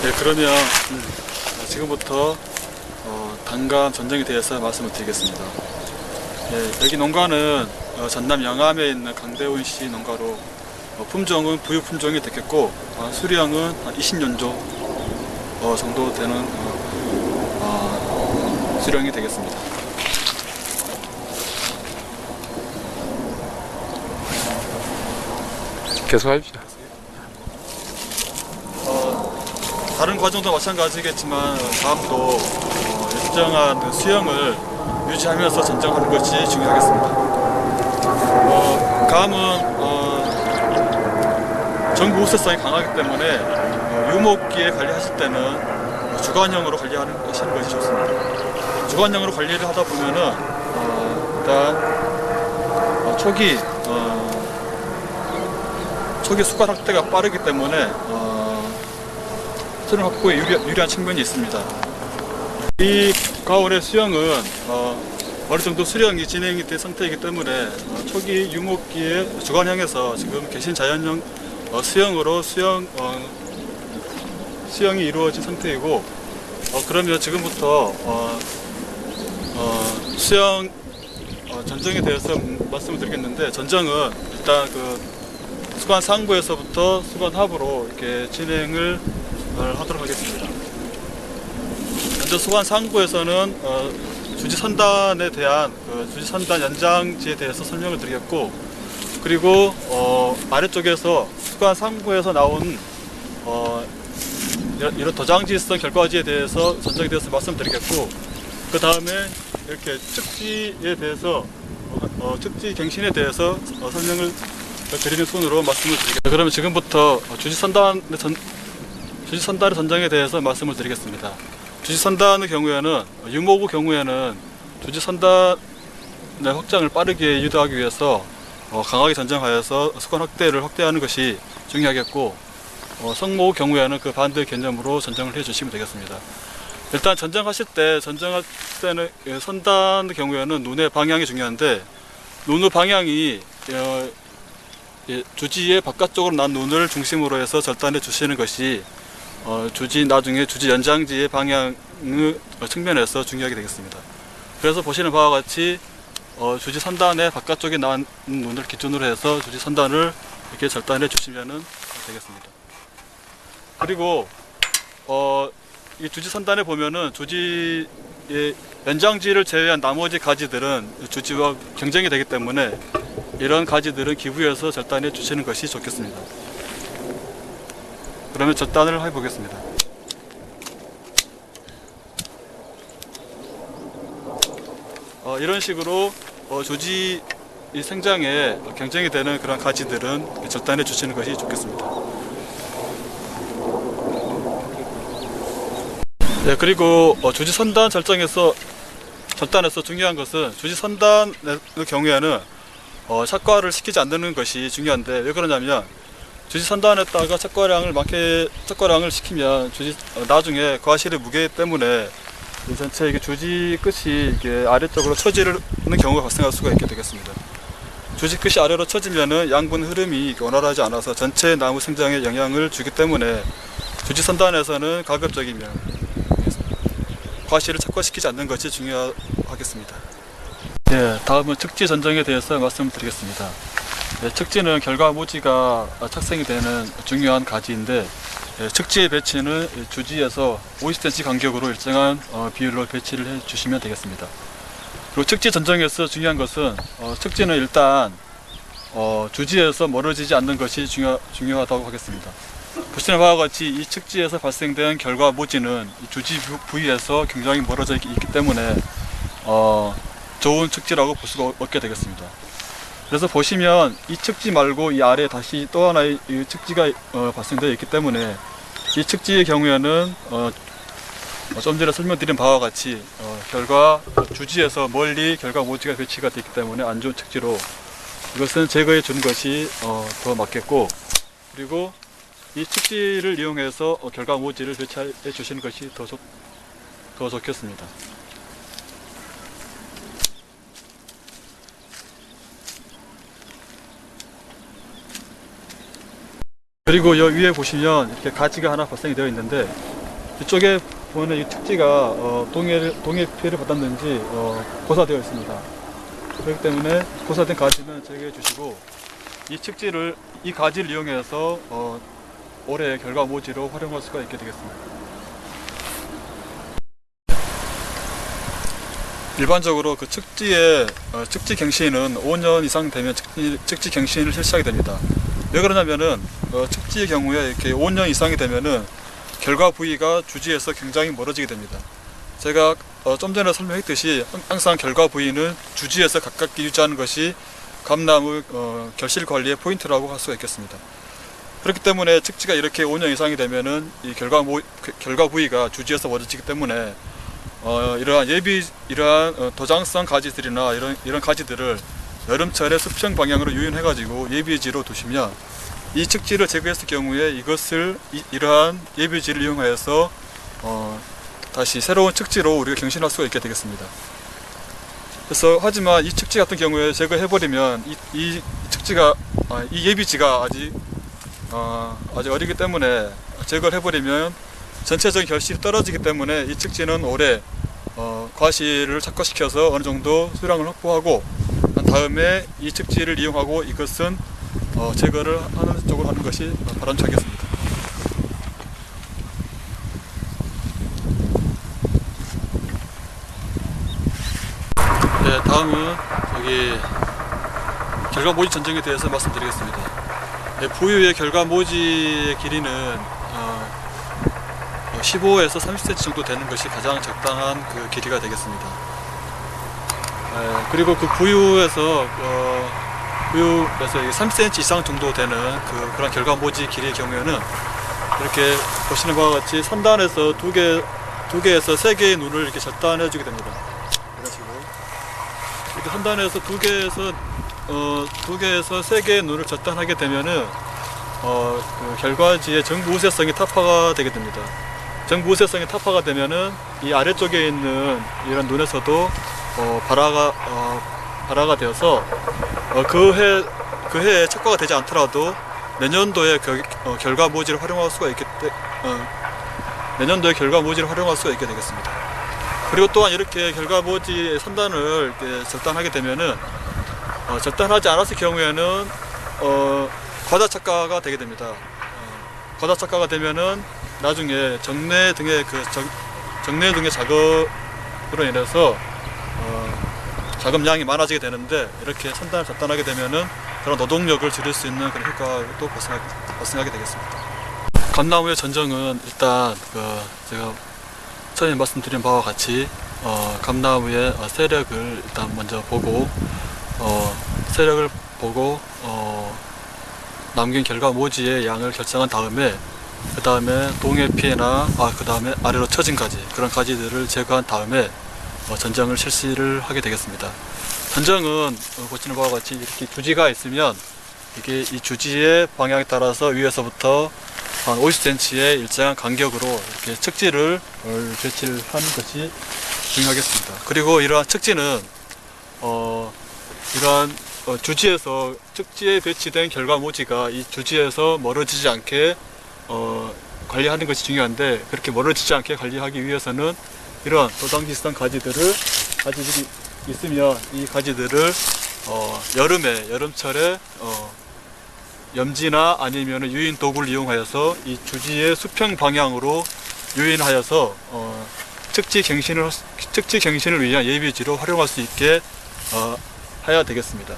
네, 그러면 지금부터 단감 전쟁에 대해서 말씀을 드리겠습니다. 네, 여기 농가는 전남 영암에 있는 강대훈 씨 농가로 품종은 부유 품종이 됐겠고 수령은 한 20년조 정도 되는 수령이 되겠습니다. 계속하십시오. 다른 과정도 마찬가지겠지만 다음도 일정한 수영을 유지하면서 전쟁하는 것이 중요하겠습니다. 감은 전구우세성이 강하기 때문에 유목기에 관리하실 때는 주관형으로 관리하시는 것이 좋습니다. 주관형으로 관리를 하다 보면은 일단 초기 수관 확대가 빠르기 때문에 수령 확보에 유리한 측면이 있습니다. 이 가을의 수령은 어느 정도 수령이 진행이 된 상태이기 때문에 초기 유목기에 주관형에서 지금 계신 자연형 수형으로 수형이 이루어진 상태이고 그러면 지금부터 수형 전정에 대해서 말씀을 드리겠는데, 전정은 일단 수관 상부에서부터 수관 하부로 이렇게 진행을 하도록 하겠습니다. 먼저 수관 상부에서는 주지 선단에 대한 주지 선단 연장지에 대해서 설명을 드리겠고, 그리고 아래쪽에서 수관 상부에서 나온 이런 도장지성 결과지에 대해서 전정에 대해서 말씀드리겠고, 그 다음에 이렇게 측지에 대해서 측지 갱신에 대해서 설명을 드리는 순으로 말씀을 드리겠습니다. 그러면 지금부터 주지 선단의 전정에 대해서 말씀을 드리겠습니다. 주지 선단의 경우에는 유목의 경우에는 주지 선단의 확장을 빠르게 유도하기 위해서 강하게 전정하여서 수관 확대하는 것이 중요하겠고, 성목의 경우에는 그 반대 개념으로 전정을 해주시면 되겠습니다. 일단 전정할 때는 선단의 경우에는 눈의 방향이 중요한데, 눈의 방향이 주지의 바깥쪽으로 난 눈을 중심으로 해서 절단해 주시는 것이 나중에 주지 연장지의 방향의 측면에서 중요하게 되겠습니다. 그래서 보시는 바와 같이 주지 선단의 바깥쪽에 난 눈을 기준으로 해서 주지 선단을 이렇게 절단해 주시면 되겠습니다. 그리고 이 주지 선단에 보면은 주지의 연장지를 제외한 나머지 가지들은 주지와 경쟁이 되기 때문에 이런 가지들은 기부해서 절단해 주시는 것이 좋겠습니다. 그러면 절단을 해보겠습니다. 이런 식으로 주지 생장에 경쟁이 되는 그런 가지들은 절단해 주시는 것이 좋겠습니다. 네, 그리고 주지 선단 절단에서 중요한 것은 주지 선단의 경우에는 착과를 시키지 않는 것이 중요한데, 왜 그러냐면 주지 선단에다가 착과량을 시키면 나중에 과실의 무게 때문에 전체 이게 주지 끝이 이게 아래쪽으로 처지는 경우가 발생할 수가 있게 되겠습니다. 주지 끝이 아래로 처지면은 양분 흐름이 원활하지 않아서 전체 나무 생장에 영향을 주기 때문에 주지 선단에서는 가급적이면 과실을 착과시키지 않는 것이 중요하겠습니다. 네, 다음은 측지 전정에 대해서 말씀을 드리겠습니다. 네, 측지는 결과 모지가 착생이 되는 중요한 가지인데, 측지의 배치는 주지에서 50cm 간격으로 일정한 비율로 배치를 해 주시면 되겠습니다. 그리고 측지 전정에서 중요한 것은 측지는 일단 주지에서 멀어지지 않는 것이 중요하다고 하겠습니다. 보시는 바와 같이 이 측지에서 발생된 결과 모지는 주지 부위에서 굉장히 멀어져 있기 때문에 좋은 측지라고 볼 수가 없게 되겠습니다. 그래서 보시면 이 측지 말고 이 아래 다시 또 하나의 이 측지가 발생되어 있기 때문에 이 측지의 경우에는 좀 전에 설명드린 바와 같이 주지에서 멀리 결과 모지가 배치가 되기 때문에 안 좋은 측지로 이것은 제거해 주는 것이 더 맞겠고, 그리고 이 측지를 이용해서 결과 모지를 배치해 주시는 것이 더 좋겠습니다. 그리고 여 위에 보시면 이렇게 가지가 하나 발생이 되어 있는데, 이쪽에 보면 이 측지가 동해 피해를 받았는지 고사되어 있습니다. 그렇기 때문에 고사된 가지는 제거해 주시고, 이 가지를 이용해서 올해 결과 모지로 활용할 수가 있게 되겠습니다. 일반적으로 그 측지의 측지 갱신은 5년 이상 되면 측지 갱신을 실시하게 됩니다. 왜 그러냐면은 측지의 경우에 이렇게 5년 이상이 되면은 결과 부위가 주지에서 굉장히 멀어지게 됩니다. 제가 좀 전에 설명했듯이 항상 결과 부위는 주지에서 가깝게 유지하는 것이 감나무 결실 관리의 포인트라고 할 수가 있겠습니다. 그렇기 때문에 측지가 이렇게 5년 이상이 되면은 이 결과 부위가 주지에서 멀어지기 때문에 이러한 도장성 가지들이나 이런 가지들을 여름철에 수평 방향으로 유인해가지고 예비지로 두시면, 이 측지를 제거했을 경우에 이러한 예비지를 이용하여서 다시 새로운 측지로 우리가 갱신할 수가 있게 되겠습니다. 그래서 하지만 이 측지 같은 경우에 제거해버리면 이 예비지가 아직 어리기 때문에 제거를 해버리면 전체적인 결실이 떨어지기 때문에 이 측지는 올해 과실을 착화시켜서 어느 정도 수량을 확보하고 난 다음에 이 측지를 이용하고 이것은 제거를 하는 쪽으로 하는 것이 바람직하겠습니다. 네, 다음은 결과 모지 전정에 대해서 말씀드리겠습니다. 네, 부유의 결과 모지의 길이는 15에서 30cm 정도 되는 것이 가장 적당한 그 길이가 되겠습니다. 그리고 그 부유에서 30cm 이상 정도 되는 그런 결과 모지 길이의 경우에는 이렇게 보시는 바와 같이 선단에서 두 개에서 세 개의 눈을 이렇게 절단해 주게 됩니다. 이런 식으로 이렇게 선단에서 두 개에서 세 개의 눈을 절단하게 되면은 그 결과지의 정부 우세성이 타파가 되게 됩니다. 정부 우세성이 타파가 되면은 이 아래쪽에 있는 이런 눈에서도 발화가 되어서 그 해에 착과가 되지 않더라도 내년도에 결과 모지를 활용할 수가 있게 되겠습니다. 그리고 또한 이렇게 결과 모지 선단을 절단하게 되면은 절단하지 않았을 경우에는 과다 착과가 되게 됩니다. 과다 착과가 되면은 나중에 정례 등의 작업으로 인해서 작업량이 많아지게 되는데, 이렇게 선단을 절단하게 되면은 그런 노동력을 줄일 수 있는 그런 효과도 발생하게 되겠습니다. 감나무의 전정은 일단 제가 처음에 말씀드린 바와 같이 감나무의 세력을 일단 먼저 보고 남긴 결과 모지의 양을 결정한 다음에 그 다음에 동해 피해나 그 다음에 아래로 처진 가지, 그런 가지들을 제거한 다음에 전정을 실시를 하게 되겠습니다. 전정은 보시는 바와 같이 이렇게 주지가 있으면 이게 이 주지의 방향에 따라서 위에서부터 한 50cm의 일정한 간격으로 이렇게 측지를 배치를 하는 것이 중요하겠습니다. 그리고 이러한 측지는 이러한 측지에 배치된 결과 모지가 이 주지에서 멀어지지 않게 관리하는 것이 중요한데, 그렇게 멀어지지 않게 관리하기 위해서는 이런 도장 비슷한 가지들이 있으면 이 가지들을 여름철에 염지나 아니면 유인 도구를 이용하여서 이 주지의 수평 방향으로 유인하여서 측지 갱신을 위한 예비지로 활용할 수 있게 해야 되겠습니다.